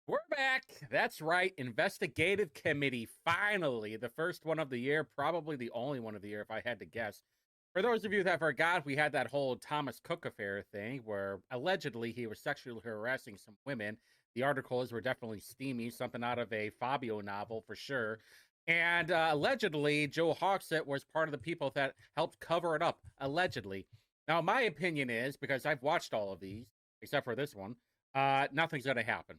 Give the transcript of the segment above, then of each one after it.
We're back. That's right. Investigative committee. Finally, the first one of the year, probably the only one of the year, if I had to guess. For those of you that forgot, we had that whole Thomas Cook affair thing where allegedly he was sexually harassing some women. The articles were definitely steamy, something out of a Fabio novel for sure. And allegedly, Joe Hogsett was part of the people that helped cover it up. Allegedly. Now, my opinion is, because I've watched all of these, except for this one, nothing's going to happen.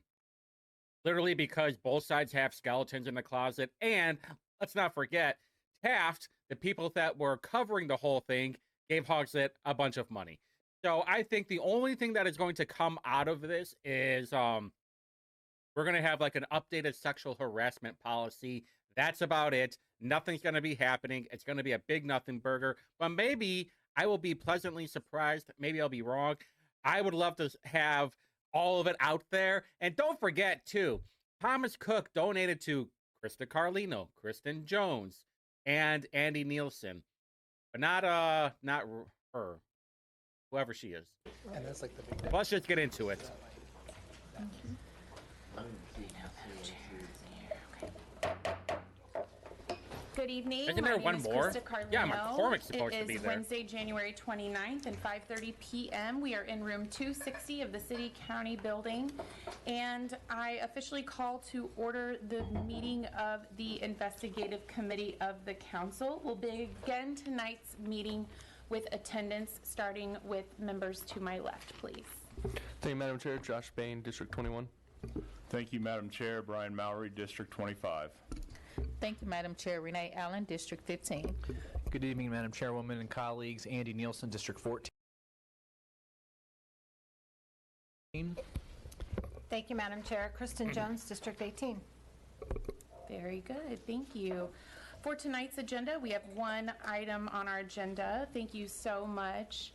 Literally because both sides have skeletons in the closet. And let's not forget, Taft, the people that were covering the whole thing, gave Hogsett a bunch of money. So I think the only thing that is going to come out of this is we're going to have like an updated sexual harassment policy. That's about it. Nothing's going to be happening. It's going to be a big nothing burger. But maybe I will be pleasantly surprised. Maybe I'll be wrong. I would love to have all of it out there. And don't forget, too, Thomas Cook donated to Krista Carlino, Kristen Jones, and Andy Nielsen. But not her. Whoever she is. And that's like the big Let's just get into it. Good evening. Isn't My there name one is more? Krista Carlino. Yeah, McCormick's supposed to be It is there. Wednesday, January 29th at 5:30 p.m. We are in room 260 of the City County building. And I officially call to order the meeting of the Investigative Committee of the Council. We'll begin tonight's meeting with attendance, starting with members to my left, please. Thank you, Madam Chair. Josh Bain, District 21. Thank you, Madam Chair. Brian Mallory, District 25. Thank you, Madam Chair. Renee Allen, District 15. Good evening, Madam Chairwoman and colleagues. Andy Nielsen, District 14. Thank you, Madam Chair. Kristen Jones, District 18. Very good, thank you. For tonight's agenda, we have one item on our agenda. Thank you so much,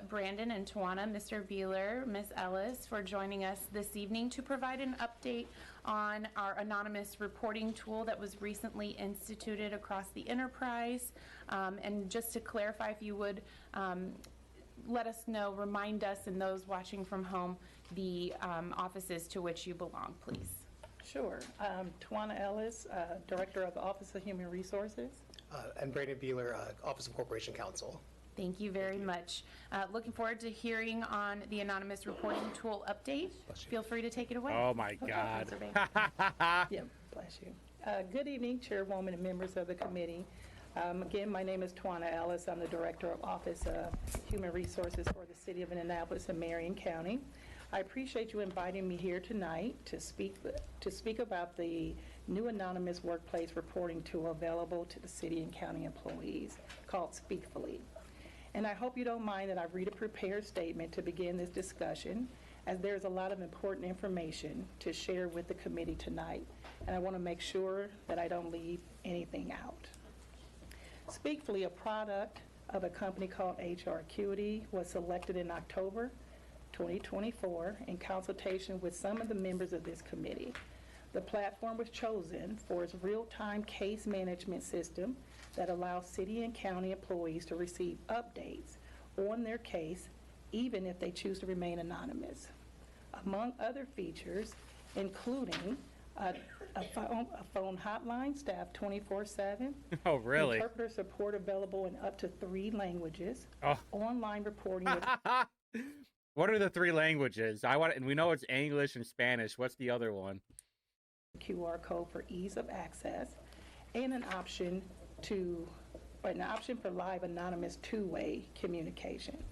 Brandon and Tawana, Mr. Beeler, Ms. Ellis, for joining us this evening to provide an update on our anonymous reporting tool that was recently instituted across the enterprise. And just to clarify, if you would let us know, remind us and those watching from home the offices to which you belong, please. Sure. Tawana Ellis, Director of the Office of Human Resources. And Brandon Beeler, Office of Corporation Counsel. Thank you very much. Looking forward to hearing on the anonymous reporting tool update. Feel free to take it away. Oh my Okay, God. Mr. Yeah, bless you. Good evening, Chairwoman and members of the committee. Again, my name is Tawana Ellis. I'm the Director of Office of Human Resources for the City of Indianapolis and Marion County. I appreciate you inviting me here tonight to speak about the new anonymous workplace reporting tool available to the city and county employees called Speakfully. And I hope you don't mind that I read a prepared statement to begin this discussion, as there's a lot of important information to share with the committee tonight, and I want to make sure that I don't leave anything out. Speakfully, a product of a company called HR Acuity, was selected in October 2024 in consultation with some of the members of this committee. The platform was chosen for its real-time case management system that allows city and county employees to receive updates on their case, even if they choose to remain anonymous. Among other features, including a phone hotline staffed 24/7. Oh, really? Interpreter support available in up to 3 languages. Oh. Online reporting. What are the 3 languages? And we know it's English and Spanish. What's the other one? QR code for ease of access, and an option for live anonymous 2-way communication.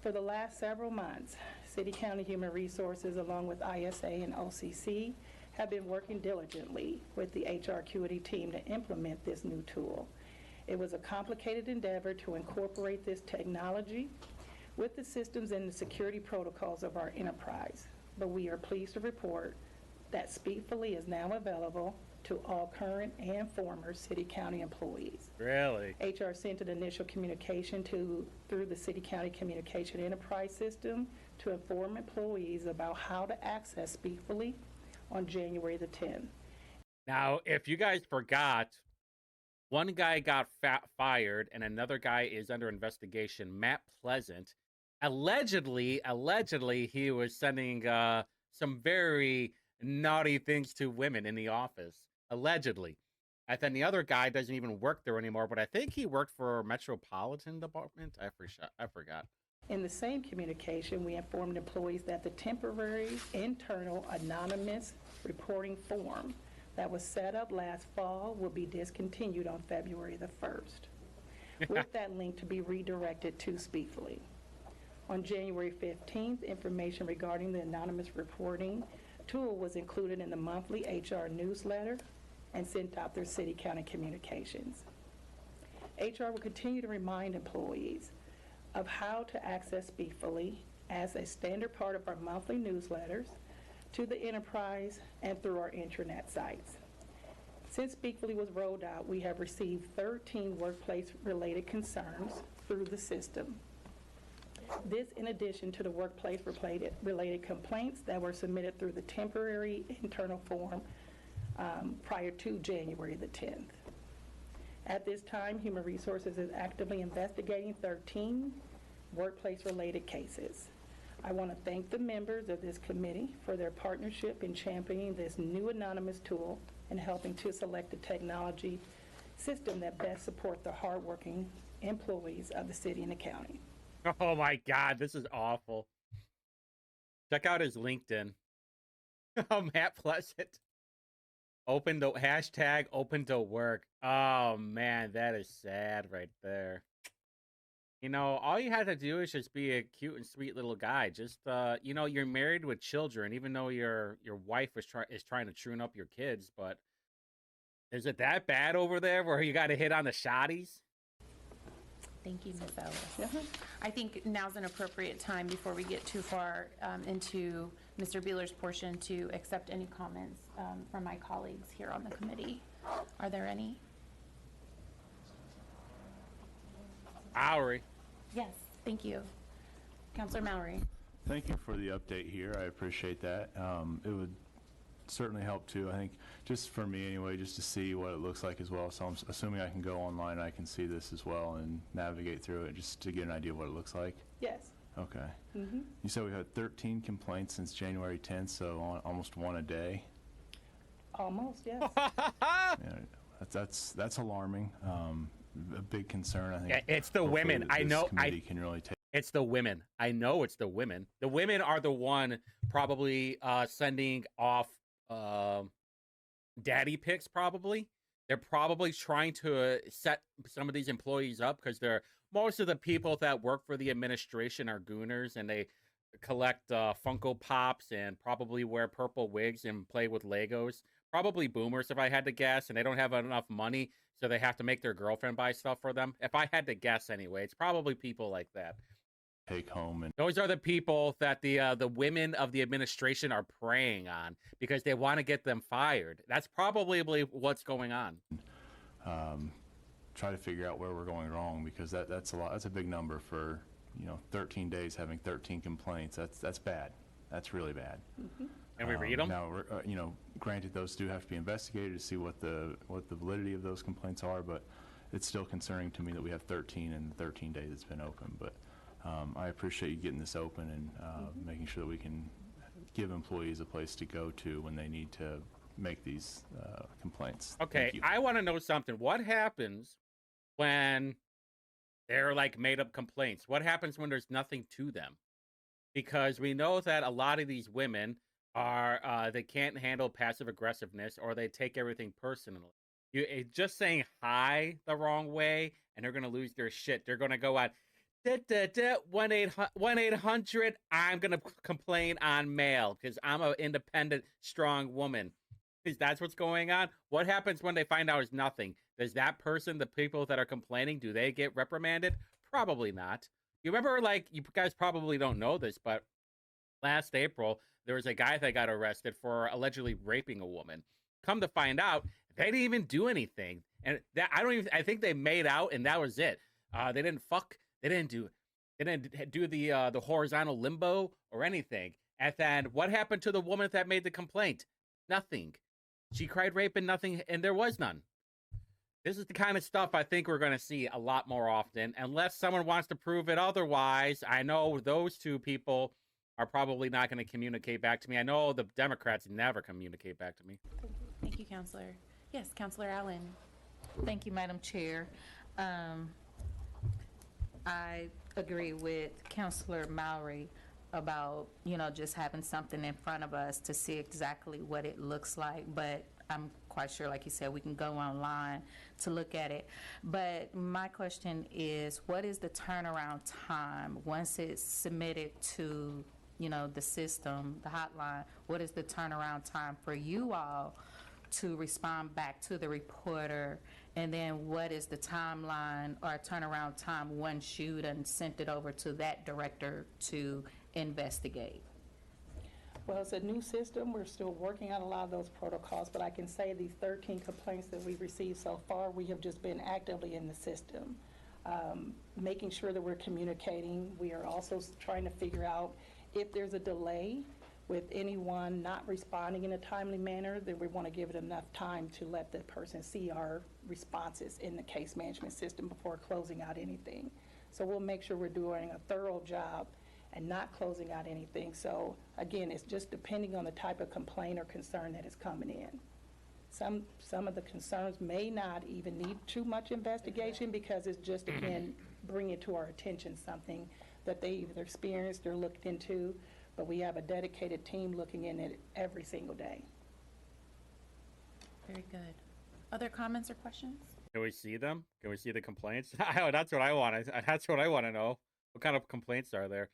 For the last several months, City County Human Resources, along with ISA and OCC, have been working diligently with the HR Acuity team to implement this new tool. It was a complicated endeavor to incorporate this technology with the systems and the security protocols of our enterprise, but we are pleased to report that Speakfully is now available to all current and former city county employees. Really? HR sent an initial communication through the city county communication enterprise system to inform employees about how to access Speakfully on January the 10th. Now, if you guys forgot, one guy got fired and another guy is under investigation, Matt Pleasant. Allegedly, he was sending some very naughty things to women in the office, allegedly. And then the other guy doesn't even work there anymore, but I think he worked for Metropolitan Department. I forgot. In the same communication, we informed employees that the temporary internal anonymous reporting form that was set up last fall will be discontinued on February the 1st, with that link to be redirected to Speakfully. On January 15th, information regarding the anonymous reporting tool was included in the monthly HR newsletter and sent out through city county communications. HR will continue to remind employees of how to access Speakfully as a standard part of our monthly newsletters to the enterprise and through our intranet sites. Since Speakfully was rolled out, we have received 13 workplace-related concerns through the system. This in addition to the workplace-related complaints that were submitted through the temporary internal form prior to January the 10th. At this time, Human Resources is actively investigating 13 workplace-related cases. I want to thank the members of this committee for their partnership in championing this new anonymous tool and helping to select the technology system that best support the hardworking employees of the city and the county. Oh my God, this is awful. Check out his LinkedIn. Oh, Matt Pleasant. Open to work. Oh man, that is sad right there. You know, all you have to do is just be a cute and sweet little guy. Just you know, you're married with children, even though your wife is trying to tune up your kids, but is it that bad over there where you got to hit on the shotties? Thank you, Ms. Ellis. I think now's an appropriate time before we get too far into Mr. Beeler's portion to accept any comments from my colleagues here on the committee. Are there any? Mallory. Yes, thank you. Councilor Mallory. Thank you for the update here. I appreciate that. It would certainly help too, I think, just for me anyway, just to see what it looks like as well. So I'm assuming I can go online, I can see this as well and navigate through it just to get an idea of what it looks like. Yes. Okay. You said we had 13 complaints since January 10th, so almost one a day. Almost, yes. Yeah, that's alarming. A big concern, I think. Yeah, it's the women. I know. Can really take. It's the women. I know it's the women. The women are the one probably sending off daddy pics. Probably they're probably trying to set some of these employees up because most of the people that work for the administration are gooners and they collect Funko Pops and probably wear purple wigs and play with Legos. Probably boomers, if I had to guess, and they don't have enough money, so they have to make their girlfriend buy stuff for them. If I had to guess anyway, it's probably people like that. Take home, and those are the people that the women of the administration are preying on because they want to get them fired. That's probably what's going on. Try to figure out where we're going wrong because that's a lot. That's a big number for 13 days having 13 complaints. That's bad. That's really bad. And we read them. Now, granted, those do have to be investigated to see what the validity of those complaints are, but it's still concerning to me that we have 13 in the 13 days it's been open. But I appreciate you getting this open and making sure that we can give employees a place to go to when they need to make these complaints. Okay, I want to know something. What happens when they're like made up complaints? What happens when there's nothing to them? Because we know that a lot of these women are they can't handle passive aggressiveness or they take everything personally. Just saying hi the wrong way and they're going to lose their shit. They're going to go out 1-800 I'm going to complain on mail because I'm an independent, strong woman. That's what's going on. What happens when they find out it's nothing? Does that person, the people that are complaining, do they get reprimanded? Probably not. You remember, like, you guys probably don't know this, but last April, there was a guy that got arrested for allegedly raping a woman. Come to find out, they didn't even do anything. And that I think they made out and that was it. They didn't fuck. They didn't do the horizontal limbo or anything. And then what happened to the woman that made the complaint? Nothing. She cried rape and nothing, and there was none. This is the kind of stuff I think we're going to see a lot more often, unless someone wants to prove it otherwise. I know those two people are probably not going to communicate back to me. I know the Democrats never communicate back to me. Thank you, Counselor. Yes, Counselor Allen. Thank you, Madam Chair. I agree with Councilor Mowry about, just having something in front of us to see exactly what it looks like, but I'm quite sure, like you said, we can go online to look at it. But my question is, what is the turnaround time once it's submitted to, the system, the hotline? What is the turnaround time for you all to respond back to the reporter? And then what is the timeline or turnaround time once you done sent it over to that director to investigate? Well, it's a new system. We're still working on a lot of those protocols, but I can say these 13 complaints that we've received so far, we have just been actively in the system, making sure that we're communicating. We are also trying to figure out if there's a delay with anyone not responding in a timely manner, then we want to give it enough time to let the person see our responses in the case management system before closing out anything. So we'll make sure we're doing a thorough job and not closing out anything. So again, it's just depending on the type of complaint or concern that is coming in. Some of the concerns may not even need too much investigation because it's just, again, bringing to our attention something that they either experienced or looked into, but we have a dedicated team looking in it every single day. Very good. Other comments or questions? Can we see them? Can we see the complaints? That's what I want. That's what I want to know. What kind of complaints are there?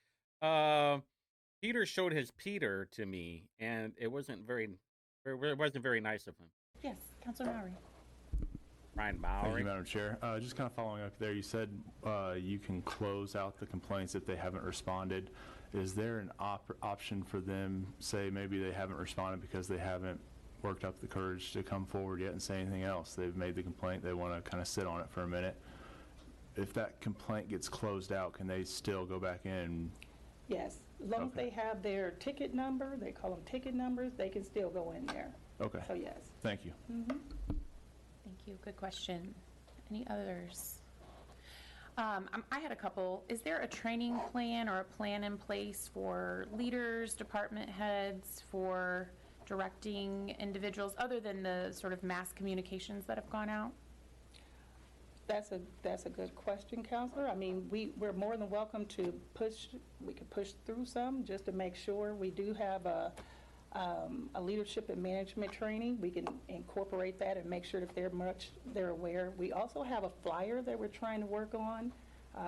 Peter showed his Peter to me, and it wasn't very nice of him. Yes, Counselor Mowry. Ryan Thank Mowry. you, Madam Chair. Just kind of following up there, you said you can close out the complaints if they haven't responded. Is there an option for them, say maybe they haven't responded because they haven't worked up the courage to come forward yet and say anything else? They've made the complaint, they want to kind of sit on it for a minute. If that complaint gets closed out, can they still go back in? Yes, as long as they have their ticket number, they call them ticket numbers, they can still go in there. Okay. So yes. Thank you. Thank you. Good question. Any others? I had a couple. Is there a training plan or a plan in place for leaders, department heads, for directing individuals other than the sort of mass communications that have gone out? That's a good question, Counselor. I mean, we're more than welcome to we could push through some just to make sure. We do have a leadership and management training. We can incorporate that and make sure that they're aware. We also have a flyer that we're trying to work on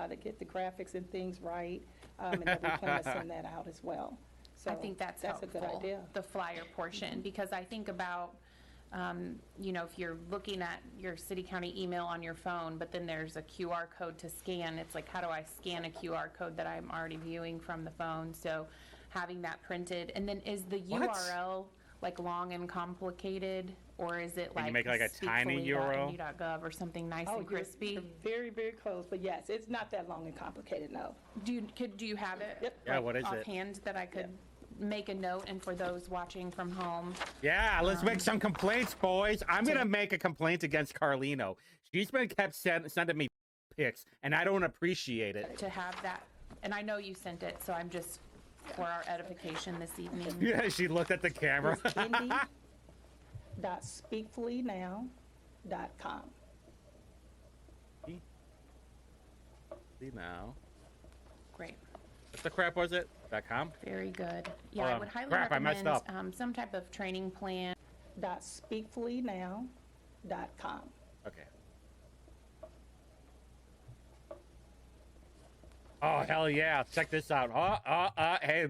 to get the graphics and things right, and then we plan to send that out as well. So I think that's a helpful, good idea. the flyer portion, because I think about, if you're looking at your city-county email on your phone, but then there's a QR code to scan, it's like, how do I scan a QR code that I'm already viewing from the phone? So having that printed, and then is the URL like long and complicated, or is it Can like you make like a tiny URL? speakfully.indy.gov or something nice and crispy? You're very, very close, but yes, it's not that long and complicated, no. Do you have it? Yep. Yeah, what is it? offhand that I could make a note, and for those watching from home? Yeah, let's make some complaints, boys. I'm gonna make a complaint against Carlino. She's been kept sending me pics, and I don't appreciate it. To have that, and I know you sent it, so I'm just for our edification this evening. Yeah, she looked at the camera. It's Indy.speakfullynow.com. See now. Great. What the crap was it? .com? Very good. Yeah, Hold I on. would highly Crap, I messed recommend up. some type of training plan. .speakfullynow.com. Okay. Oh, hell yeah. Check this out. Hey,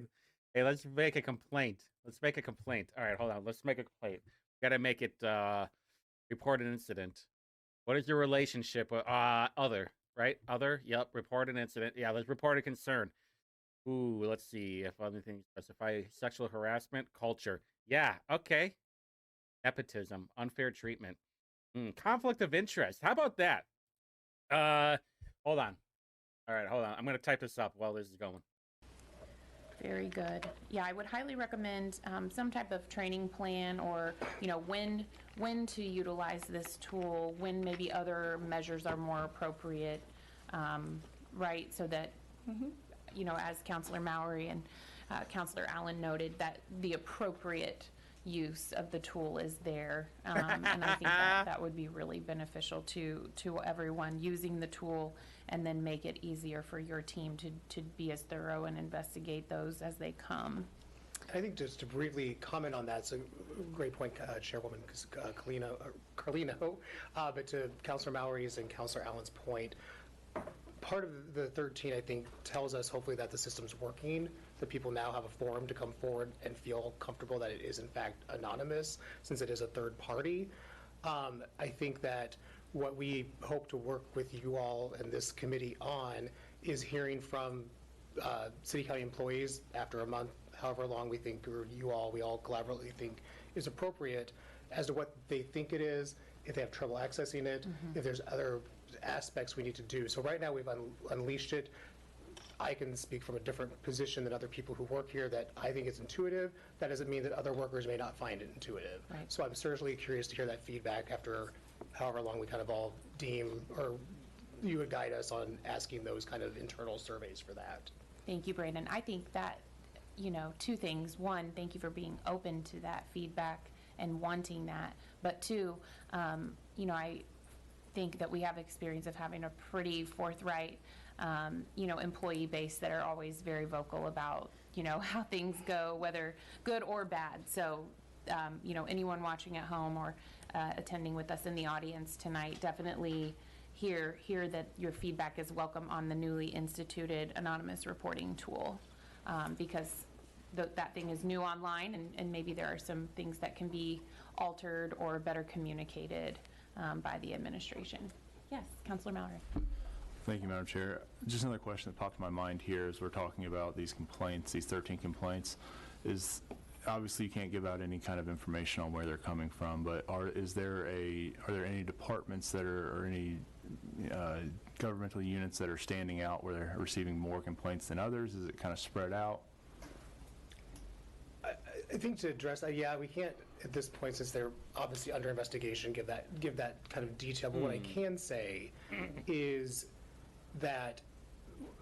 let's make a complaint. Let's make a complaint. All right, hold on. Let's make a complaint. Gotta make it report an incident. What is your relationship with other, right? Other? Yep, report an incident. Yeah, let's report a concern. Ooh, let's see if other things specify sexual harassment, culture. Yeah, okay. Nepotism, unfair treatment. Conflict of interest. How about that? Hold on. All right, hold on. I'm going to type this up while this is going. Very good. Yeah, I would highly recommend some type of training plan, or when to utilize this tool, when maybe other measures are more appropriate, right? So that as Counselor Mowry and Counselor Allen noted, that the appropriate use of the tool is there. And I think that would be really beneficial to everyone using the tool, and then make it easier for your team to be as thorough and investigate those as they come. I think just to briefly comment on that, it's a great point, Chairwoman Carlino, but to Councilor Mallory's and Councilor Allen's point, part of the 13, I think, tells us hopefully that the system's working, that people now have a forum to come forward and feel comfortable that it is in fact anonymous, since it is a third party. I think that what we hope to work with you all and this committee on is hearing from city county employees after a month, however long we think, or we all collaboratively think is appropriate, as to what they think it is, if they have trouble accessing it, if there's other aspects we need to do. So right now we've unleashed it. I can speak from a different position than other people who work here, that I think it's intuitive. That doesn't mean that other workers may not find it intuitive. Right. So I'm certainly curious to hear that feedback after however long we kind of all deem, or you would guide us on asking those kind of internal surveys for that. Thank you, Brandon. I think that, two things. One, thank you for being open to that feedback and wanting that. But two, I think that we have experience of having a pretty forthright, employee base that are always very vocal about, how things go, whether good or bad. So, anyone watching at home or attending with us in the audience tonight, definitely hear that your feedback is welcome on the newly instituted anonymous reporting tool, because that thing is new online, and maybe there are some things that can be altered or better communicated by the administration. Yes, Councilor Mallory. Thank you, Madam Chair. Just another question that popped in my mind here as we're talking about these complaints, these 13 complaints, is obviously you can't give out any kind of information on where they're coming from, but are there any departments that are, or any governmental units that are standing out where they're receiving more complaints than others? Is it kind of spread out? I think to address that, we can't at this point, since they're obviously under investigation, give that kind of detail. But what I can say is that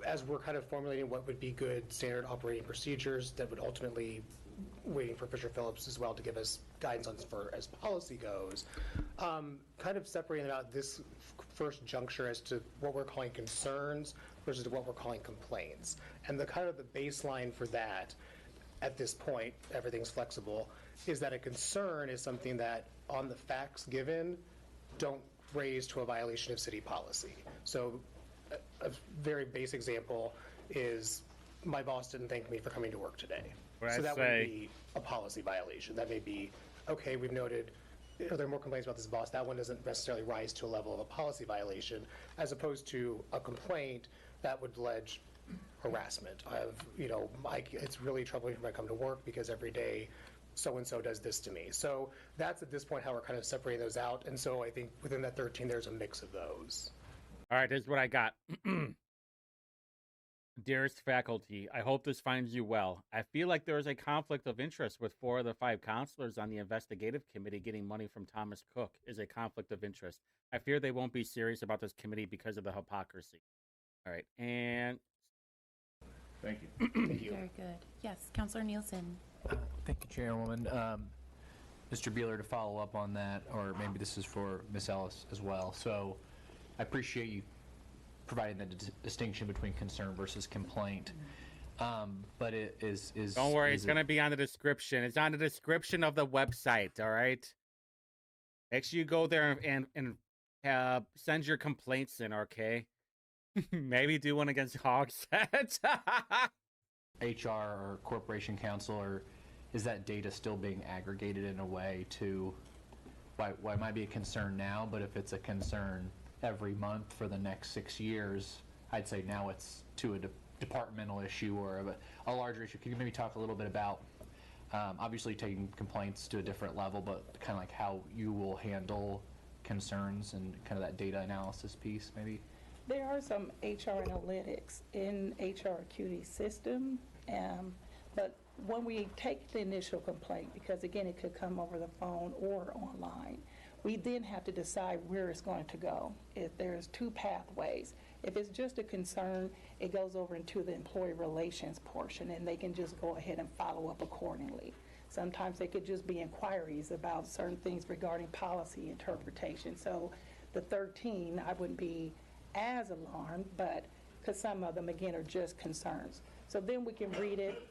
as we're kind of formulating what would be good standard operating procedures that would ultimately, waiting for Fisher Phillips as well to give us guidance on as policy goes, kind of separating out this first juncture as to what we're calling concerns versus what we're calling complaints. And the kind of the baseline for that, at this point, everything's flexible, is that a concern is something that, on the facts given, don't raise to a violation of city policy. So a very basic example is my boss didn't thank me for coming to work today. So that would be a policy violation. That may be, okay, we've noted, are there more complaints about this boss? That one doesn't necessarily rise to a level of a policy violation, as opposed to a complaint that would allege harassment of, it's really troubling when I come to work because every day so-and-so does this to me. So that's at this point how we're kind of separating those out. And so I think within that 13, there's a mix of those. All right, here's what I got. Dearest faculty, I hope this finds you well. I feel like there is a conflict of interest with 4 of the 5 counselors on the investigative committee. Getting money from Thomas Cook is a conflict of interest. I fear they won't be serious about this committee because of the hypocrisy. All right, and thank you. Thank you. Very good. Yes, Councilor Nielsen. Thank you, Chairwoman. Mr. Beeler, to follow up on that, or maybe this is for Ms. Ellis as well. So I appreciate you providing the distinction between concern versus complaint. But it is... Don't worry, it's going to be on the description. It's on the description of the website, all right? Make sure you go there and send your complaints in, okay? Maybe do one against Hogsett. HR or corporation counsel, or is that data still being aggregated in a way to why it might be a concern now, but if it's a concern every month for the next 6 years, I'd say now it's to a departmental issue or a larger issue. Can you maybe talk a little bit about obviously taking complaints to a different level, but kind of like how you will handle concerns and kind of that data analysis piece maybe? There are some HR analytics in HR Acuity system, but when we take the initial complaint, because again, it could come over the phone or online, We then have to decide where it's going to go. If there's two pathways, if it's just a concern, it goes over into the employee relations portion, and they can just go ahead and follow up accordingly. Sometimes they could just be inquiries about certain things regarding policy interpretation. So the 13, I wouldn't be as alarmed, but because some of them, again, are just concerns. So then we can read it,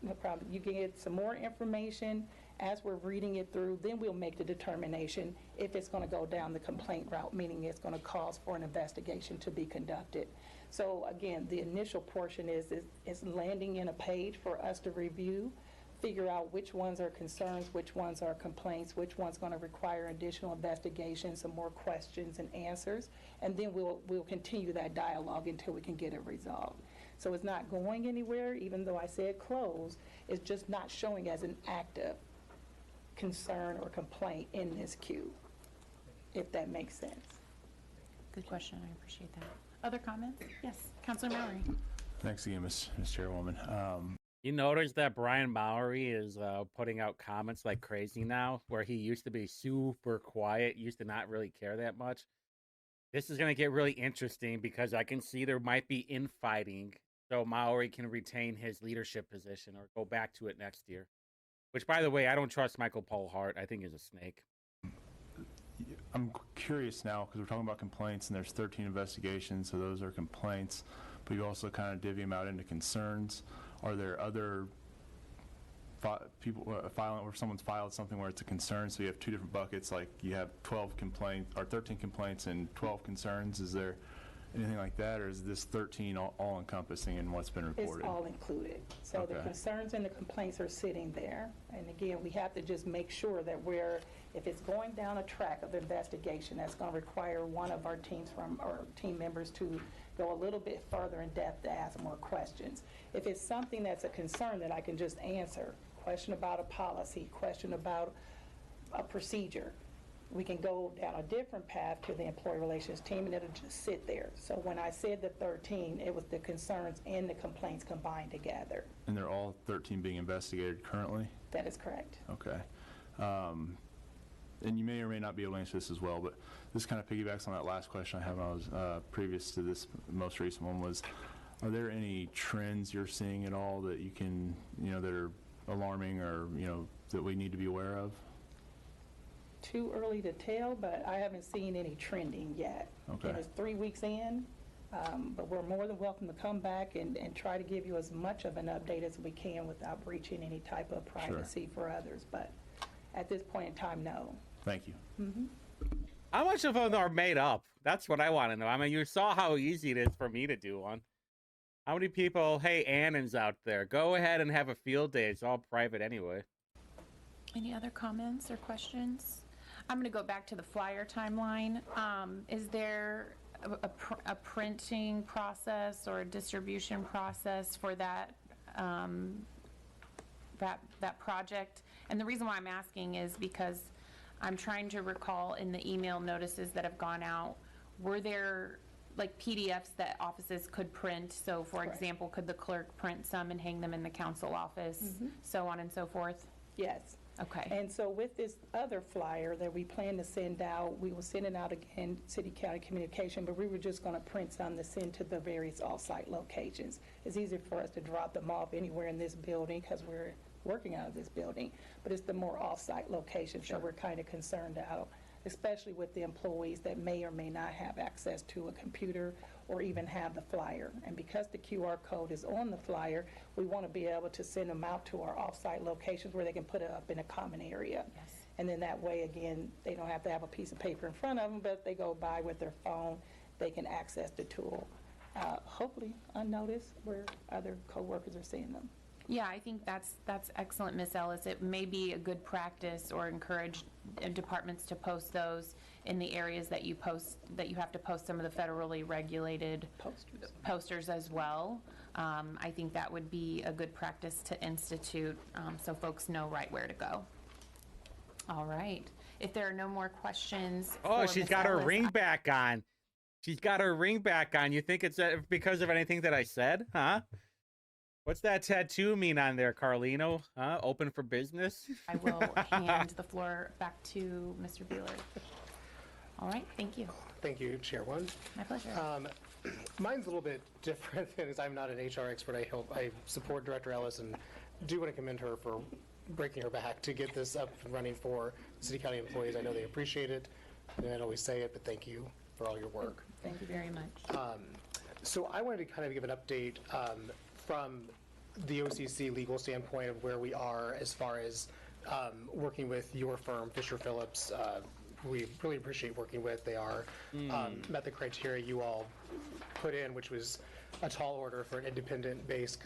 no problem. You can get some more information as we're reading it through, then we'll make the determination if it's going to go down the complaint route, meaning it's going to cause for an investigation to be conducted. So again, the initial portion is landing in a page for us to review, figure out which ones are concerns, which ones are complaints, which one's going to require additional investigation, some more questions and answers, and then we'll continue that dialogue until we can get it resolved. So it's not going anywhere, even though I said close, it's just not showing as an active concern or complaint in this queue, if that makes sense. Good question. I appreciate that. Other comments? Yes, Councilor Mallory. Thanks again, Ms. Chairwoman. You notice that Brian Mowry is putting out comments like crazy now, where he used to be super quiet, used to not really care that much. This is going to get really interesting because I can see there might be infighting, so Mowry can retain his leadership position or go back to it next year. Which, by the way, I don't trust Michael Paul Hart. I think he's a snake. I'm curious now, because we're talking about complaints, and there's 13 investigations, so those are complaints, but you also kind of divvy them out into concerns. Are there other people filing where someone's filed something where it's a concern, so you have two different buckets, like you have 12 complaints, or 13 complaints and 12 concerns? Is there anything like that, or is this 13 all encompassing in what's been reported? It's all included. So Okay. The concerns and the complaints are sitting there. And again, we have to just make sure that if it's going down a track of investigation, that's going to require one of our team members to go a little bit further in depth to ask more questions. If it's something that's a concern that I can just answer, question about a policy, question about a procedure, we can go down a different path to the employee relations team, and it'll just sit there. So when I said the 13, it was the concerns and the complaints combined together. And they're all 13 being investigated currently? That is correct. Okay. And you may or may not be able to answer this as well, but this kind of piggybacks on that last question I had when I was previous to this most recent one was, are there any trends you're seeing at all that you can, that are alarming or, that we need to be aware of? Too early to tell, but I haven't seen any trending yet. Okay. And it's 3 weeks in, but we're more than welcome to come back and try to give you as much of an update as we can without breaching any type of privacy for others. But at this point in time, no. Thank you. Mm-hmm. How much of them are made up? That's what I want to know. I mean, you saw how easy it is for me to do one. How many people, hey, Annan's out there, go ahead and have a field day. It's all private anyway. Any other comments or questions? I'm going to go back to the flyer timeline. Is there a printing process or a distribution process for that project? And the reason why I'm asking is because I'm trying to recall in the email notices that have gone out, were there like PDFs that offices could print? So for Correct. example, could the clerk print some and hang them in the council office, so on and so forth? Yes. Okay. And so with this other flyer that we plan to send out, we will send it out again, city-county communication, but we were just going to print some to send to the various off-site locations. It's easier for us to drop them off anywhere in this building because we're working out of this building, but it's the more off-site locations that we're kind of concerned about, especially with the employees that may or may not have access to a computer or even have the flyer. And because the QR code is on the flyer, we want to be able to send them out to our off-site locations where they can put it up in a common area. Yes. And then that way, again, they don't have to have a piece of paper in front of them, but if they go by with their phone, they can access the tool, hopefully unnoticed where other coworkers are seeing them. Yeah, I think that's excellent, Ms. Ellis. It may be a good practice or encourage departments to post those in the areas that you have to post some of the federally regulated posters as well. I think that would be a good practice to institute, so folks know right where to go. All right. If there are no more questions. Oh, for she's Ms. got her Ellis, ring back on. She's got her ring back on. You think it's because of anything that I said, huh? What's that tattoo mean on there, Carlino? Huh? Open for business? I will hand the floor back to Mr. Beeler. All right, thank you. Thank you, Chair One. My pleasure. Mine's a little bit different because I'm not an HR expert. I support Director Ellis and do want to commend her for breaking her back to get this up and running for city county employees. I know they appreciate it. And I don't always say it, but thank you for all your work. Thank you very much. So I wanted to kind of give an update from the OCC legal standpoint of where we are as far as working with your firm, Fisher Phillips. We really appreciate working with. They are met the criteria you all put in, which was a tall order for an independent base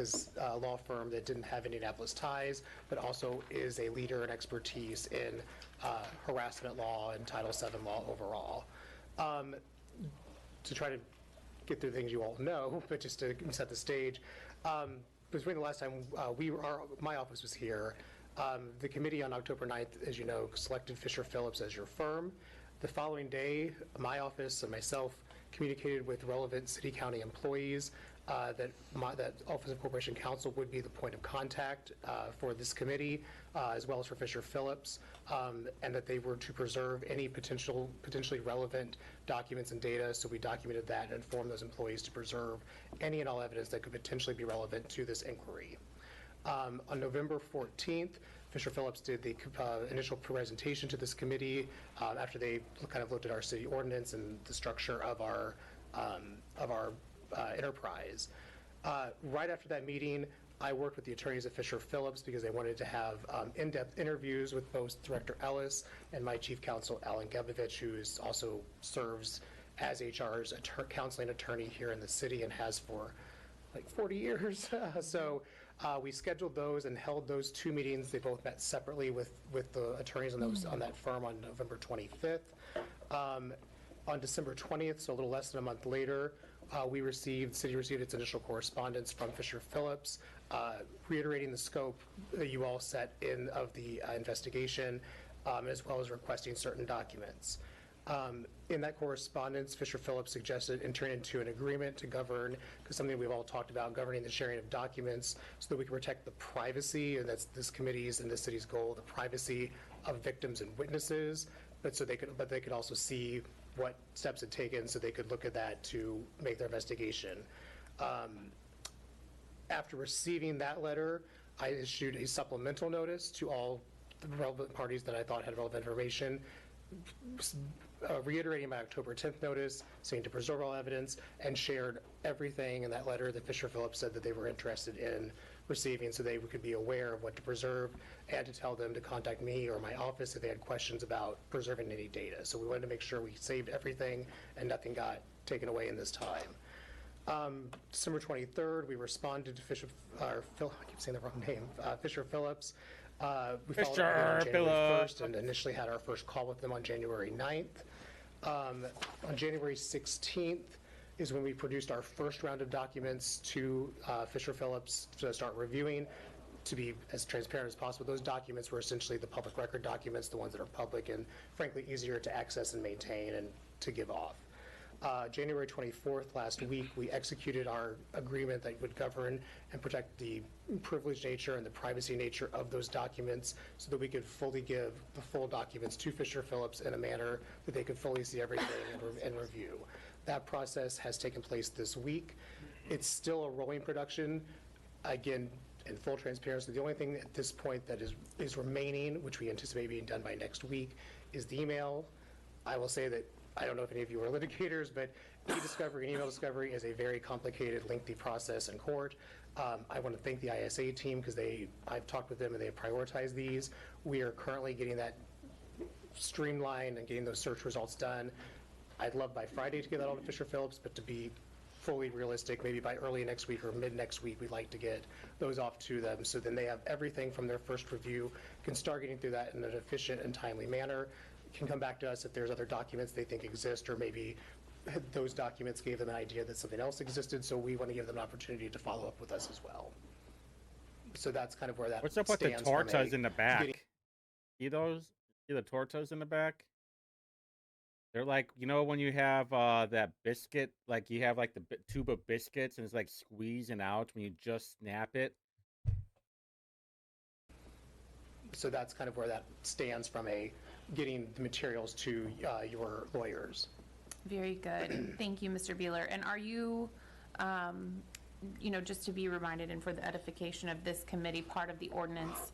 law firm that didn't have Indianapolis ties, but also is a leader and expertise in harassment law and Title VII law overall. To try to get through things you all know, but just to set the stage, between the last time my office was here, the committee on October 9th, as you know, selected Fisher Phillips as your firm. The following day, my office and myself communicated with relevant city county employees that Office of Corporation Counsel would be the point of contact for this committee, as well as for Fisher Phillips, and that they were to preserve any potentially relevant documents and data. So we documented that and informed those employees to preserve any and all evidence that could potentially be relevant to this inquiry. On November 14th, Fisher Phillips did the initial presentation to this committee after they kind of looked at our city ordinance and the structure of our enterprise. Right after that meeting, I worked with the attorneys at Fisher Phillips because they wanted to have in-depth interviews with both Director Ellis and my chief counsel, Alan Gebovich, who also serves as HR's counseling attorney here in the city and has for like 40 years. So we scheduled those and held those two meetings. They both met separately with the attorneys on that firm on November 25th. On December 20th, so a little less than a month later, the city received its initial correspondence from Fisher Phillips, reiterating the scope that you all set in of the investigation, as well as requesting certain documents. In that correspondence, Fisher Phillips suggested entering into an agreement to govern, because something we've all talked about, governing the sharing of documents so that we can protect the privacy, and that's this committee's and the city's goal, the privacy of victims and witnesses, but they could also see what steps had taken so they could look at that to make their investigation. After receiving that letter, I issued a supplemental notice to all the relevant parties that I thought had relevant information, reiterating my October 10th notice, saying to preserve all evidence, and shared everything in that letter that Fisher Phillips said that they were interested in receiving so they could be aware of what to preserve, and to tell them to contact me or my office if they had questions about preserving any data. So we wanted to make sure we saved everything and nothing got taken away in this time. December 23rd, we responded to Fisher Phillips. We followed up on January 1st and initially had our first call with them on January 9th. On January 16th is when we produced our first round of documents to Fisher Phillips to start reviewing. To be as transparent as possible, those documents were essentially the public record documents, the ones that are public and frankly easier to access and maintain and to give off. January 24th, last week, we executed our agreement that would govern and protect the privileged nature and the privacy nature of those documents so that we could fully give the full documents to Fisher Phillips in a manner that they could fully see everything and review. That process has taken place this week. It's still a rolling production. Again, in full transparency, the only thing at this point that is remaining, which we anticipate being done by next week, is the email. I will say that I don't know if any of you are litigators, but e-discovery and email discovery is a very complicated, lengthy process in court. I want to thank the ISA team because I've talked with them and they have prioritized these. We are currently getting that streamlined and getting those search results done. I'd love by Friday to get that all to Fisher Phillips, but to be fully realistic, maybe by early next week or mid next week, we'd like to get those off to them. So then they have everything from their first review, can start getting through that in an efficient and timely manner, can come back to us if there's other documents they think exist, or maybe those documents gave them an idea that something else existed, so we want to give them an opportunity to follow up with us as well. So that's kind of where that What's up with the tortas in the back? See those? See the tortas in the back? They're like, when you have that biscuit, like you have like the tube of biscuits and it's like squeezing out when you just snap it. So that's kind of where that stands from getting the materials to your lawyers. Very good. Thank you, Mr. Beeler. And are you, just to be reminded and for the edification of this committee, part of the ordinance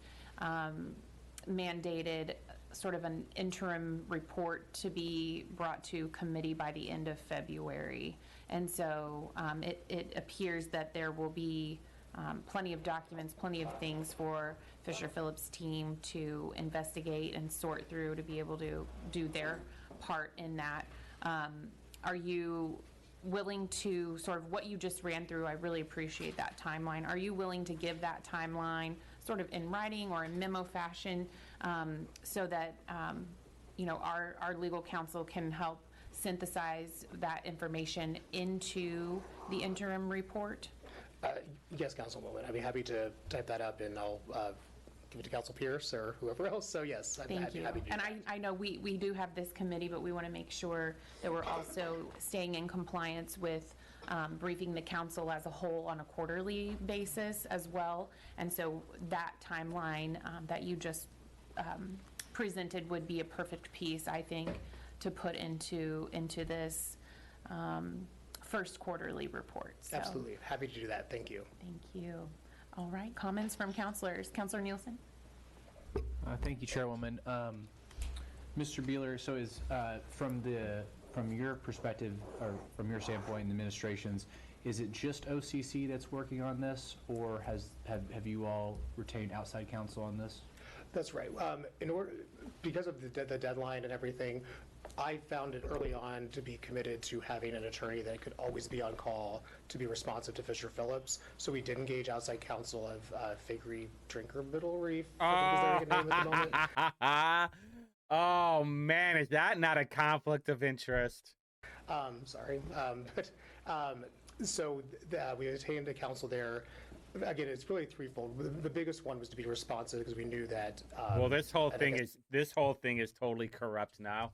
mandated sort of an interim report to be brought to committee by the end of February. And so it appears that there will be plenty of documents, plenty of things for Fisher Phillips' team to investigate and sort through to be able to do their part in that. Are you willing to sort of what you just ran through? I really appreciate that timeline. Are you willing to give that timeline sort of in writing or in memo fashion so that our legal counsel can help synthesize that information into the interim report? Yes, Councilwoman. I'd be happy to type that up, and I'll give it to Council Pierce or whoever else. So yes, I'd be happy to do And that. I know we do have this committee, but we want to make sure that we're also staying in compliance with briefing the council as a whole on a quarterly basis as well. And so that timeline that you just presented would be a perfect piece, I think, to put into this first quarterly report. So, Absolutely. Happy to do that. Thank you. thank you. All right, comments from counselors. Counselor Nielsen? Thank you, Chairwoman. Mr. Beeler, so is from your perspective or from your standpoint in the administration's, is it just OCC that's working on this, or have you all retained outside counsel on this? That's right. Because of the deadline and everything, I found it early on to be committed to having an attorney that could always be on call to be responsive to Fisher Phillips. So we did engage outside counsel of Faegre Drinker Middle Reef. I think is their name at the moment. Oh man, is that not a conflict of interest? Sorry. So we attained a counsel there. Again, it's really threefold. The biggest one was to be responsive because we knew that. Well, this whole thing is totally corrupt now.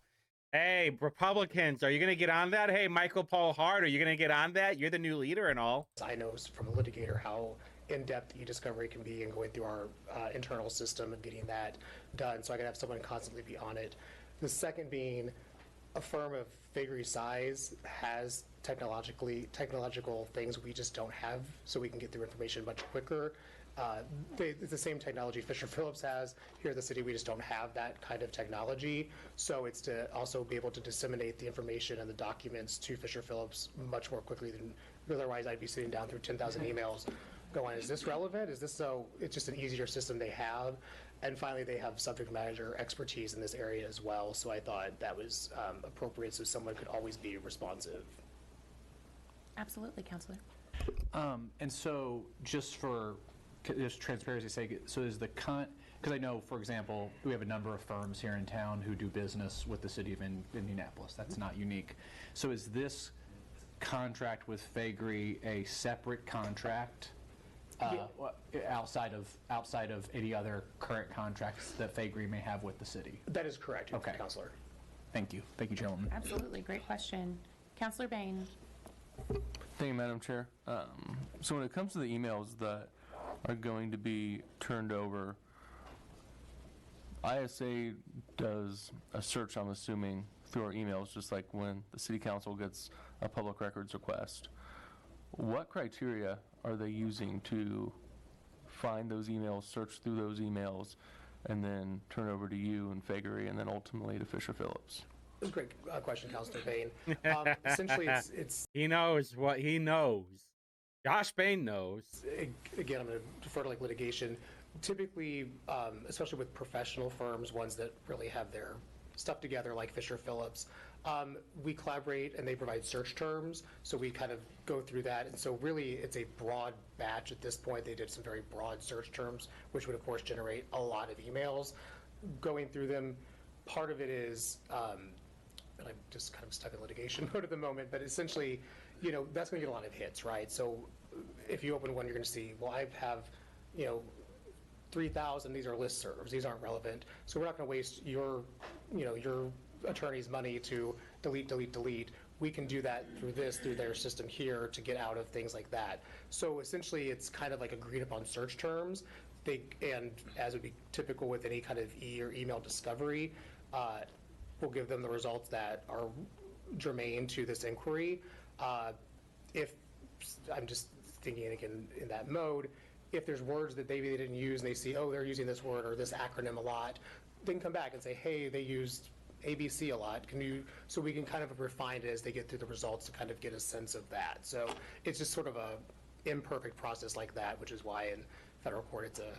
Hey, Republicans, are you going to get on that? Hey, Michael Paul Hart, are you going to get on that? You're the new leader and all. I know from a litigator how in-depth e-discovery can be and going through our internal system and getting that done. So I can have someone constantly be on it. The second being a firm of Faegre's size has technological things we just don't have, so we can get through information much quicker. It's the same technology Fisher Phillips has. Here at the city, we just don't have that kind of technology. So it's to also be able to disseminate the information and the documents to Fisher Phillips much more quickly than otherwise I'd be sitting down through 10,000 emails going, is this relevant? Is this so? It's just an easier system they have. And finally, they have subject matter expertise in this area as well. So I thought that was appropriate so someone could always be responsive. Absolutely, Counselor. And so just for transparency's sake, so is because I know, for example, we have a number of firms here in town who do business with the city of Indianapolis. That's not unique. So is this contract with Faegre a separate contract outside of any other current contracts that Faegre may have with the city? That is correct, Okay. Counselor. Thank you. Thank you, Chairwoman. Absolutely, great question. Counselor Bain? Thank you, Madam Chair. So when it comes to the emails that are going to be turned over, ISA does a search, I'm assuming, through our emails, just like when the City Council gets a public records request. What criteria are they using to find those emails, search through those emails, and then turn over to you and Faegre, and then ultimately to Fisher Phillips? That's a great question, Counselor Bain. Essentially, it's He knows what he knows. Josh Bain knows. again, I'm going to defer to litigation. Typically, especially with professional firms, ones that really have their stuff together, like Fisher Phillips, we collaborate and they provide search terms. So we kind of go through that. And so really, it's a broad batch at this point. They did some very broad search terms, which would, of course, generate a lot of emails. Going through them, part of it is, and I'm just kind of stuck in litigation mode at the moment, but essentially, that's going to get a lot of hits, right? So if you open one, you're going to see, well, I have, 3,000, these are listservs, these aren't relevant. So we're not going to waste your attorneys money to delete. We can do that through their system here to get out of things like that. So essentially, it's kind of like agreed upon search terms. And as would be typical with any kind of or email discovery, we'll give them the results that are germane to this inquiry. If I'm just thinking again in that mode, if there's words that maybe they didn't use and they see, oh, they're using this word or this acronym a lot, they can come back and say, hey, they used ABC a lot. So we can kind of refine it as they get through the results to kind of get a sense of that. So it's just sort of a imperfect process like that, which is why in federal court it's a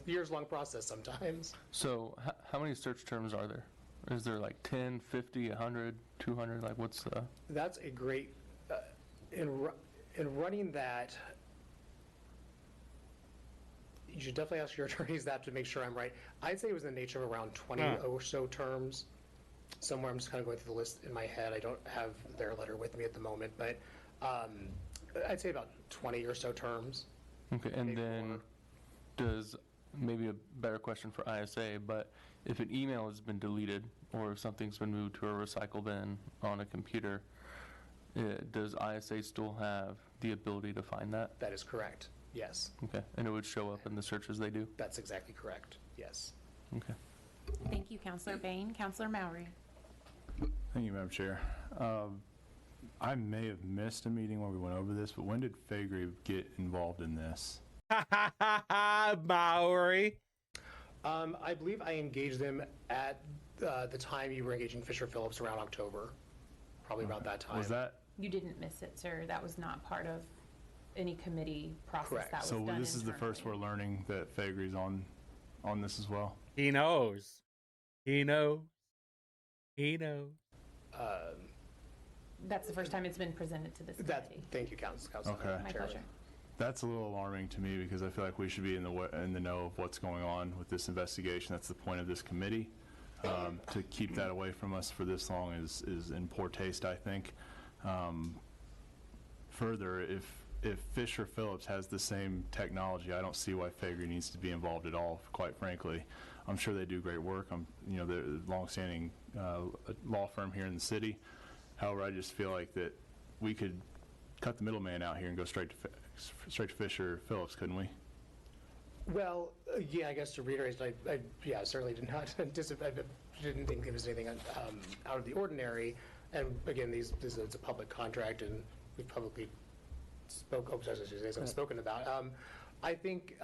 years-long process sometimes. So how many search terms are there? Is there like 10, 50, 100, 200? Like what's the... That's a great, in running that, you should definitely ask your attorneys that to make sure I'm right. I'd say it was in the nature of around 20 or so terms. Somewhere, I'm just kind of going through the list in my head. I don't have their letter with me at the moment, but I'd say about 20 or so terms. Okay, and Maybe then more. does, maybe a better question for ISA, but if an email has been deleted or if something's been moved to a recycle bin on a computer, does ISA still have the ability to find that? That is correct, yes. Okay, and it would show up in the searches they do? That's exactly correct, yes. Okay. Thank you, Counselor Bain. Counselor Mowry. Thank you, Madam Chair. I may have missed a meeting where we went over this, but when did Faegre get involved in this? Mowry. I believe I engaged them at the time you were engaging Fisher Phillips around October, probably about that time. Was that? You didn't miss it, sir. That was not part of any committee process. Correct. That was So done this is the first we're internally. learning that Faegre's on this as well? He knows. He knows. He knows. That's the first time it's been presented to this committee. Thank you, Counsel. Okay. My Chairman. pleasure. That's a little alarming to me because I feel like we should be in the know of what's going on with this investigation. That's the point of this committee. To keep that away from us for this long is in poor taste, I think. Further, if Fisher Phillips has the same technology, I don't see why Faegre needs to be involved at all, quite frankly. I'm sure they do great work. They're a longstanding law firm here in the city. However, I just feel like that we could cut the middleman out here and go straight to Fisher Phillips, couldn't we? Well, yeah, I guess to reiterate, I certainly did not anticipate, I didn't think there was anything out of the ordinary. And again, it's a public contract, and we've publicly spoken about. I think,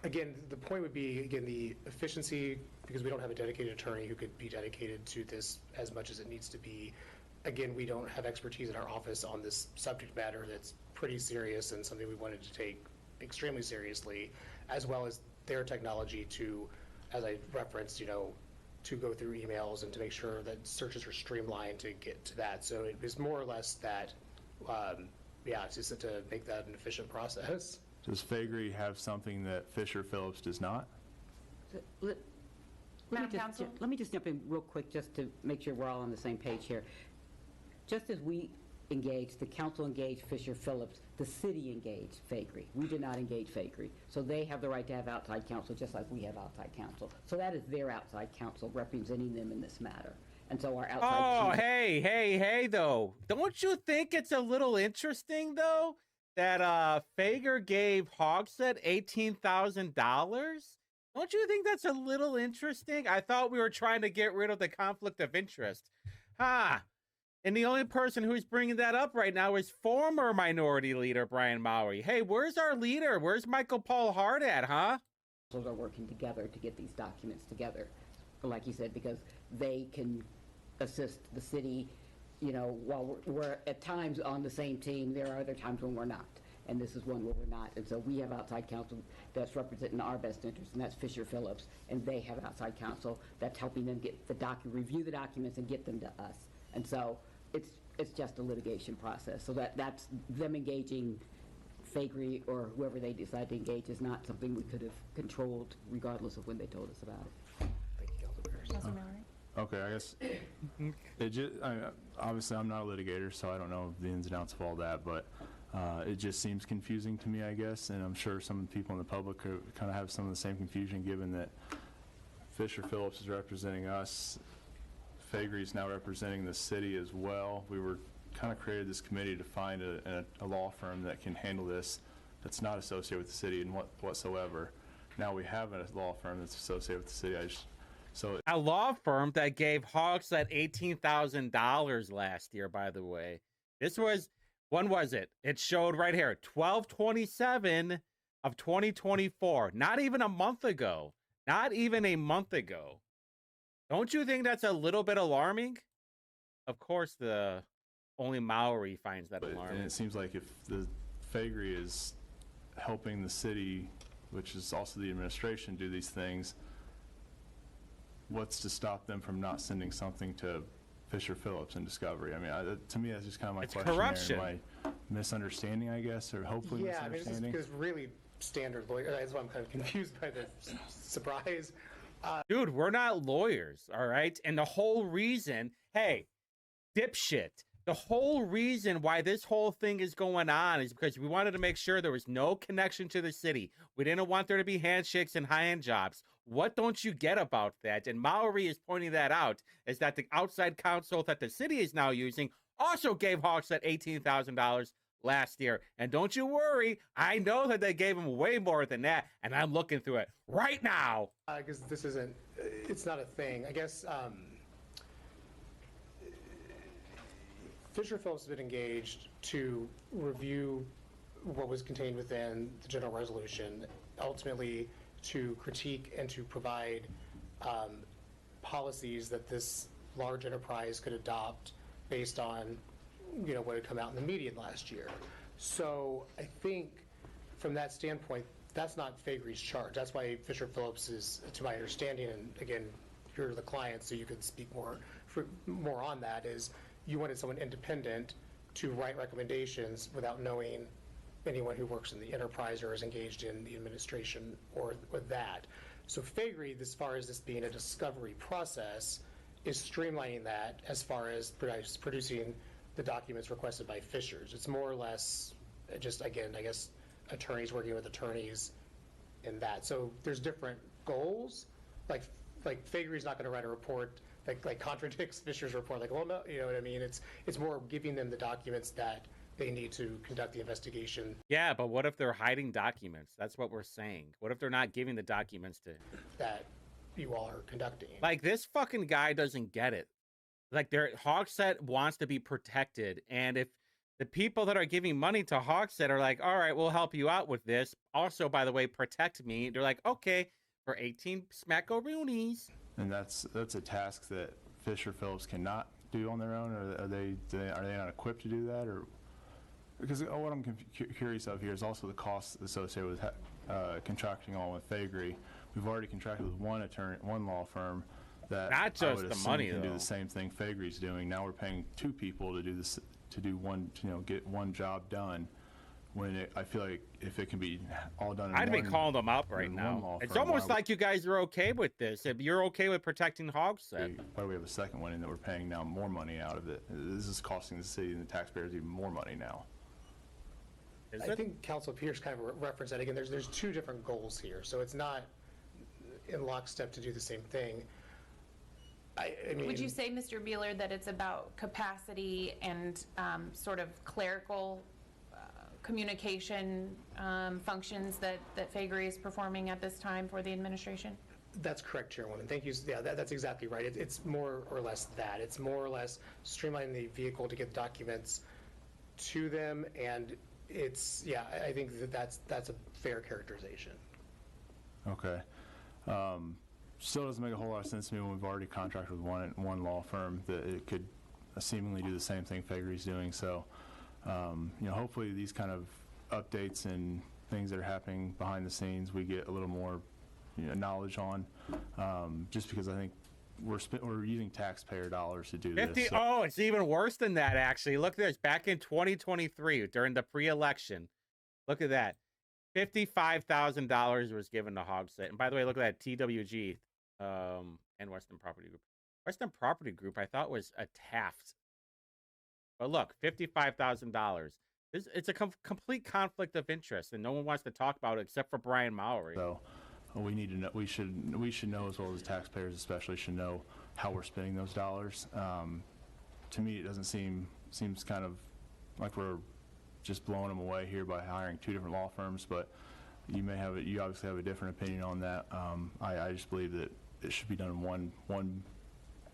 again, the point would be, again, the efficiency, because we don't have a dedicated attorney who could be dedicated to this as much as it needs to be. Again, we don't have expertise in our office on this subject matter that's pretty serious and something we wanted to take extremely seriously, as well as their technology to, as I referenced, to go through emails and to make sure that searches are streamlined to get to that. So it was more or less that, just to make that an efficient process. Does Faegre have something that Fisher Phillips does not? Madam Counsel? Let me just jump in real quick just to make sure we're all on the same page here. Just as we engaged, the council engaged Fisher Phillips, the city engaged Faegre. We did not engage Faegre. So they have the right to have outside counsel just like we have outside counsel. So that is their outside counsel representing them in this matter. And so our outside... Oh, hey, though. Don't you think it's a little interesting, though, that Faegre gave Hogsett $18,000? Don't you think that's a little interesting? I thought we were trying to get rid of the conflict of interest. And the only person who's bringing that up right now is former Minority Leader Brian Mowry. Hey, where's our leader? Where's Michael Paul Hart at, huh? Are working together to get these documents together, like you said, because they can assist the city, while we're at times on the same team, there are other times when we're not. And this is one where we're not. And so we have outside counsel that's representing our best interest, and that's Fisher Phillips. And they have outside counsel that's helping them get review the documents and get them to us. And so it's just a litigation process. So that's them engaging Faegre or whoever they decide to engage is not something we could have controlled regardless of when they told us about it. Thank you, Counselor Mowry? Okay, I guess obviously I'm not a litigator, so I don't know the ins and outs of all that, but it just seems confusing to me, I guess, and I'm sure some of the people in the public kind of have some of the same confusion given that Fisher Phillips is representing us Faegre is now representing the city as well. We were kind of created this committee to find a law firm that can handle this that's not associated with the city and whatsoever. Now we have a law firm that's associated with the city. A law firm that gave Hogsett $18,000 last year, by the way. This was, when was it? It showed right here, 12/27 of 2024. Not even a month ago. Not even a month ago. Don't you think that's a little bit alarming? Of course, only Maori finds that alarming. And it seems like if the Faegre is helping the city, which is also the administration, do these things, what's to stop them from not sending something to Fisher Phillips and Discovery? I mean, to me, that's just kind of my question. Corruption. My misunderstanding, I guess, or hopefully misunderstanding. I mean, this is really standard lawyer. That's why I'm kind of confused by the surprise. Dude, we're not lawyers, all right? And the whole reason, hey, dipshit, the whole reason why this whole thing is going on is because we wanted to make sure there was no connection to the city. We didn't want there to be handshakes and high-end jobs. What don't you get about that? And Maori is pointing that out, is that the outside counsel that the city is now using also gave Hogsett $18,000 last year. And don't you worry, I know that they gave him way more than that, and I'm looking through it right now. Because this isn't, it's not a thing. I guess Fisher Phillips has been engaged to review what was contained within the general resolution, ultimately to critique and to provide policies that this large enterprise could adopt based on, what had come out in the media last year. So I think from that standpoint, that's not Faegre's charge. That's why Fisher Phillips is, to my understanding, and again, you're the client, so you can speak more on that, is you wanted someone independent to write recommendations without knowing anyone who works in the enterprise or is engaged in the administration or that. So Faegre, as far as this being a discovery process, is streamlining that as far as producing the documents requested by Fishers. It's more or less just, again, I guess, attorneys working with attorneys in that. So there's different goals. Like Faegre's not going to write a report that contradicts Fisher's report. Like, well, no, you know what I mean? It's more giving them the documents that they need to conduct the investigation. Yeah, but what if they're hiding documents? That's what we're saying. What if they're not giving the documents to that you all are conducting? Like, this fucking guy doesn't get it. Like, Hogsett wants to be protected, and if the people that are giving money to Hogsett are like, all right, we'll help you out with this. Also, by the way, protect me. They're like, okay, for 18 smackaroonies. And that's a task that Fisher Phillips cannot do on their own, or are they not equipped to do that? Or because what I'm curious of here is also the costs associated with contracting on with Faegre. We've already contracted with one law firm that not just the money can though. Do the same thing Faegre's doing. Now we're paying two people to do this, to do one, get one job done. When I feel like if it can be all done, I'd be calling them up right now. It's almost like you guys are okay with this. If you're okay with protecting Hogsett, why do we have a second one in that we're paying now more money out of it? This is costing the city and the taxpayers even more money now. I think Council Pierce kind of referenced that again. There's two different goals here, so it's not in lockstep to do the same thing. I mean, would you say, Mr. Beeler, that it's about capacity and sort of clerical communication functions that Faegre is performing at this time for the administration? That's correct, Chairwoman. Thank you. Yeah, that's exactly right. It's more or less that. It's more or less streamlining the vehicle to get documents to them, and it's, yeah, I think that's a fair characterization. Okay. Still doesn't make a whole lot of sense to me when we've already contracted with one law firm that it could seemingly do the same thing Faegre's doing. So, hopefully these kind of updates and things that are happening behind the scenes, we get a little more knowledge on, just because I think we're using taxpayer dollars to do this. So. Oh, it's even worse than that, actually. Look at this. Back in 2023, during the pre-election, look at that. $55,000 was given to Hogsett. And by the way, look at that, TWG and Western Property Group. Western Property Group, I thought, was a Taft. But look, $55,000. It's a complete conflict of interest, and no one wants to talk about it except for Brian Mowry. So we need to know. We should know, as well as taxpayers especially should know how we're spending those dollars. To me, it doesn't seems kind of like we're just blowing them away here by hiring 2 different law firms. But you obviously have a different opinion on that. I just believe that it should be done in one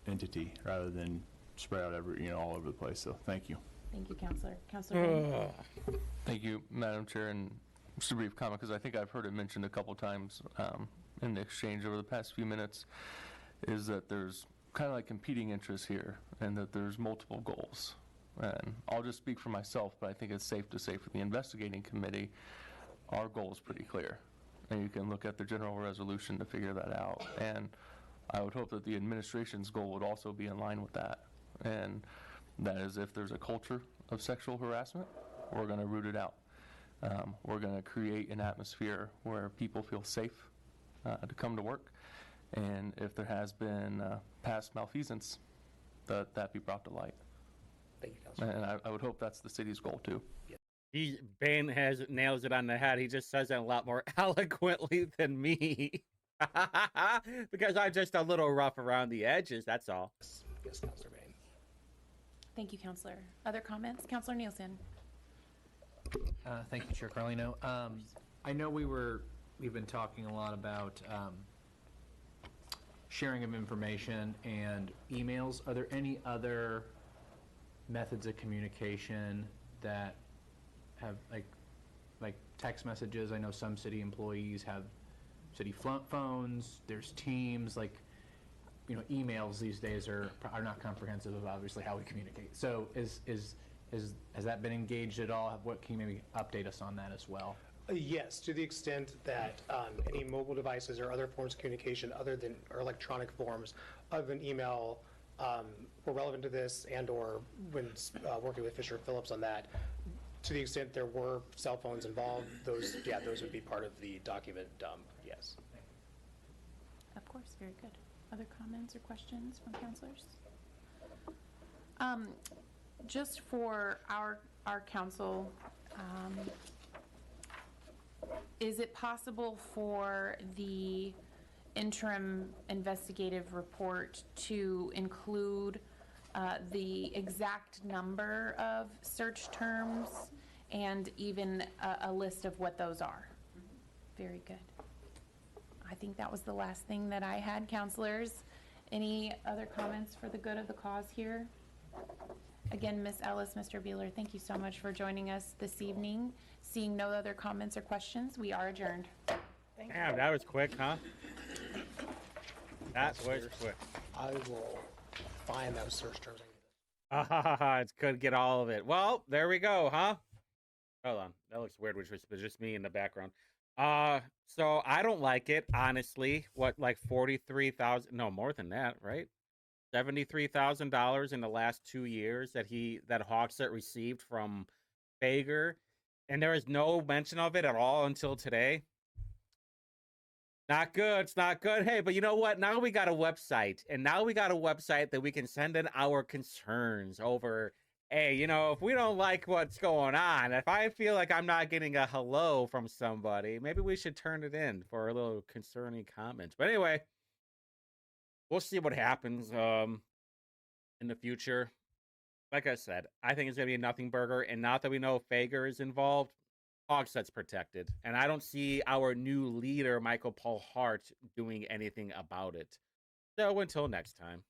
entity rather than spread out all over the place. So thank you. Thank you, Counselor. Counselor Green? Thank you, Madam Chair, and just a brief comment, because I think I've heard it mentioned a couple times in the exchange over the past few minutes, is that there's kind of like competing interests here, and that there's multiple goals. And I'll just speak for myself, but I think it's safe to say for the investigating committee, our goal is pretty clear. And you can look at the general resolution to figure that out. And I would hope that the administration's goal would also be in line with that. And that is, if there's a culture of sexual harassment, we're going to root it out. We're going to create an atmosphere where people feel safe to come to work. And if there has been past malfeasance, that be brought to light. Thank you, Councilor. And I would hope that's the city's goal, too. Ben nails it on the head. He just says it a lot more eloquently than me. Because I'm just a little rough around the edges, that's all. Yes, Councilor Bain. Thank you, Counselor. Other comments? Counselor Nielsen? Thank you, Chair Carlino. I know we've been talking a lot about sharing of information and emails. Are there any other methods of communication that have like text messages? I know some city employees have city phones. There's Teams. Emails these days are not comprehensive of obviously how we communicate. So has that been engaged at all? What can you maybe update us on that as well? Yes, to the extent that any mobile devices or other forms of communication other than or electronic forms other than email were relevant to this, and or when working with Fisher Phillips on that, to the extent there were cell phones involved, those would be part of the document dump, yes. Of course, very good. Other comments or questions from counselors? Just for our council, is it possible for the interim investigative report to include the exact number of search terms and even a list of what those are? Very good. I think that was the last thing that I had, counselors. Any other comments for the good of the cause here? Again, Ms. Ellis, Mr. Beeler, thank you so much for joining us this evening. Seeing no other comments or questions, we are adjourned. Damn, that was quick, huh? That was quick. I will find those search terms. It's good to get all of it. Well, there we go, huh? Hold on. That looks weird, which was just me in the background. So I don't like it, honestly. What, like 43,000? No, more than that, right? $73,000 in the last 2 years that Hogsett received from Faegre, and there is no mention of it at all until today. Not good. It's not good. Hey, but you know what? Now we got a website, and now we got a website that we can send in our concerns over. Hey, if we don't like what's going on, if I feel like I'm not getting a hello from somebody, maybe we should turn it in for a little concerning comments. But anyway, we'll see what happens in the future. Like I said, I think it's going to be a nothing burger. And now that we know Faegre is involved, Hogsett's protected. And I don't see our new leader, Michael Paul Hart, doing anything about it. So until next time.